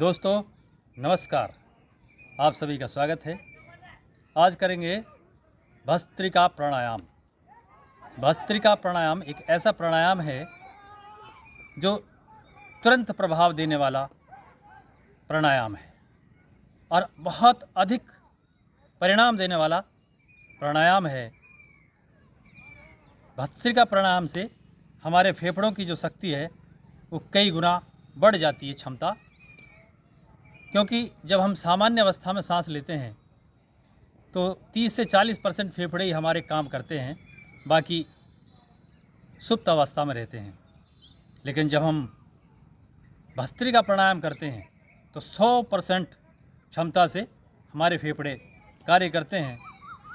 दोस्तों नमस्कार, आप सभी का स्वागत है। आज करेंगे भस्त्रिका प्राणायाम। भस्त्रिका प्राणायाम एक ऐसा प्राणायाम है जो तुरंत प्रभाव देने वाला प्राणायाम है और बहुत अधिक परिणाम देने वाला प्राणायाम है। भस्त्रिका प्राणायाम से हमारे फेफड़ों की जो शक्ति है वो कई गुना बढ़ जाती है क्षमता, क्योंकि जब हम सामान्य अवस्था में सांस लेते हैं तो 30 से 40% फेफड़े ही हमारे काम करते हैं, बाकी सुप्त अवस्था में रहते हैं। लेकिन जब हम भस्त्रिका प्राणायाम करते हैं तो 100% क्षमता से हमारे फेफड़े कार्य करते हैं।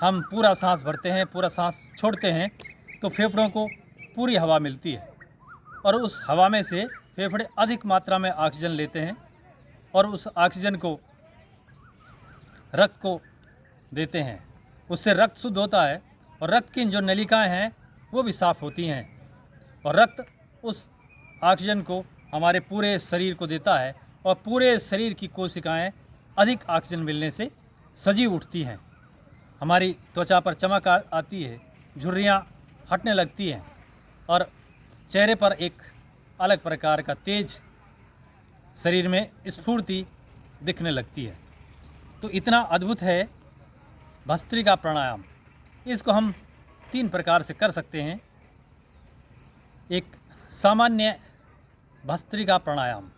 हम पूरा सांस भरते हैं, पूरा सांस छोड़ते हैं तो फेफड़ों को पूरी हवा मिलती है और उस हवा में से फेफड़े अधिक मात्रा में ऑक्सीजन लेते हैं और उस ऑक्सीजन को रक्त को देते हैं। उससे रक्त शुद्ध होता है और रक्त की जो नलिकाएं हैं वो भी साफ़ होती हैं और रक्त उस ऑक्सीजन को हमारे पूरे शरीर को देता है और पूरे शरीर की कोशिकाएं अधिक ऑक्सीजन मिलने से सजी उठती हैं। हमारी त्वचा पर चमक आती है, झुर्रियाँ हटने लगती हैं और चेहरे पर एक अलग प्रकार का तेज शरीर में स्फूर्ति दिखने लगती है। तो इतना अद्भुत है भस्त्रिका प्राणायाम। इसको हम 3 प्रकार से कर सकते हैं। एक सामान्य भस्त्रिका प्राणायाम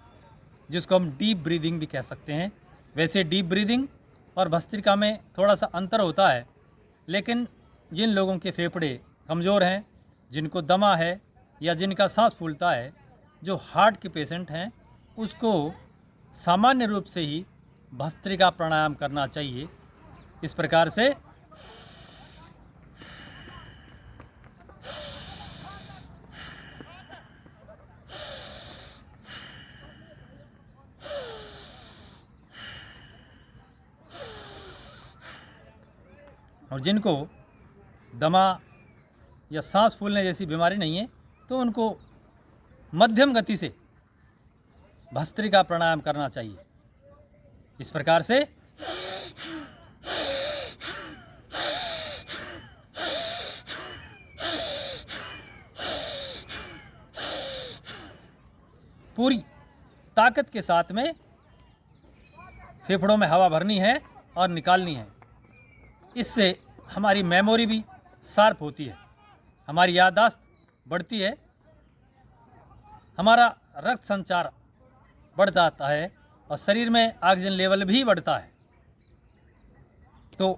जिसको हम डीप ब्रीदिंग भी कह सकते हैं। वैसे डीप ब्रीदिंग और भस्त्रिका में थोड़ा सा अंतर होता है, लेकिन जिन लोगों के फेफड़े कमज़ोर हैं, जिनको दमा है या जिनका सांस फूलता है, जो हार्ट के पेशेंट हैं, उसको सामान्य रूप से ही भस्त्रिका प्राणायाम करना चाहिए। इस प्रकार से और जिनको दमा या सांस फूलने जैसी बीमारी नहीं है तो उनको मध्यम गति से भस्त्रिका प्राणायाम करना चाहिए। इस प्रकार से पूरी ताकत के साथ में फेफड़ों में हवा भरनी है और निकालनी है। इससे हमारी मेमोरी भी शार्प होती है, हमारी याददाश्त बढ़ती है, हमारा रक्त संचार बढ़ जाता है और शरीर में ऑक्सीजन लेवल भी बढ़ता है। तो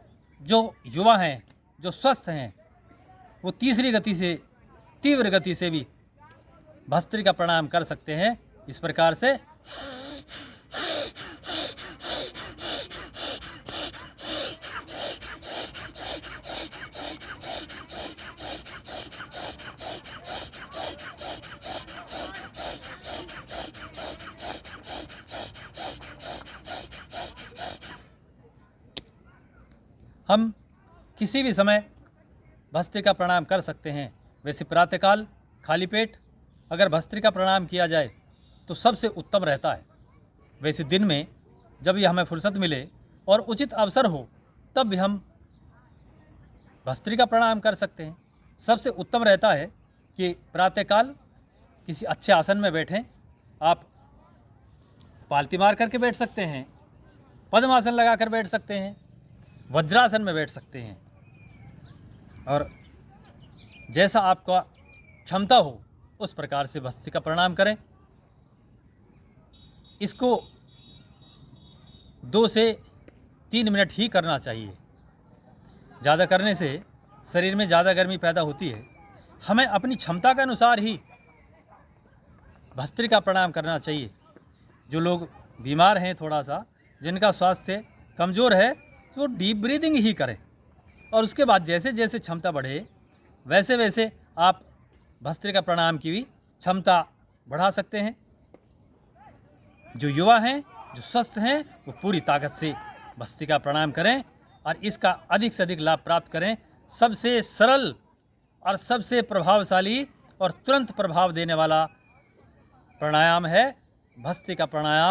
जो युवा हैं, जो स्वस्थ हैं, वो तीसरी गति से, तीव्र गति से भी भस्त्रिका प्राणायाम कर सकते हैं। इस प्रकार से हम किसी भी समय भस्त्रिका प्राणायाम कर सकते हैं। वैसे प्रातःकाल खाली पेट अगर भस्त्रिका प्राणायाम किया जाए तो सबसे उत्तम रहता है। वैसे दिन में जब भी हमें फुर्सत मिले और उचित अवसर हो तब भी हम भस्त्रिका प्राणायाम कर सकते हैं। सबसे उत्तम रहता है कि प्रातःकाल किसी अच्छे आसन में बैठें। आप पालती मार करके बैठ सकते हैं, पद्मासन लगा कर बैठ सकते हैं, वज्रासन में बैठ सकते हैं और जैसा आपका क्षमता हो उस प्रकार से भस्त्रिका प्राणायाम करें। इसको 2 से 3 मिनट ही करना चाहिए। ज़्यादा करने से शरीर में ज़्यादा गर्मी पैदा होती है। हमें अपनी क्षमता के अनुसार ही भस्त्रिका प्राणायाम करना चाहिए। जो लोग बीमार हैं, थोड़ा सा जिनका स्वास्थ्य कमज़ोर है, तो डीप ब्रीदिंग ही करें और उसके बाद जैसे जैसे क्षमता बढ़े वैसे वैसे आप भस्त्रिका प्राणायाम की भी क्षमता बढ़ा सकते हैं। जो युवा हैं, जो स्वस्थ हैं, वो पूरी ताकत से भस्त्रिका प्राणायाम करें और इसका अधिक से अधिक लाभ प्राप्त करें। सबसे सरल और सबसे प्रभावशाली और तुरंत प्रभाव देने वाला प्राणायाम है भस्त्रिका प्राणायाम।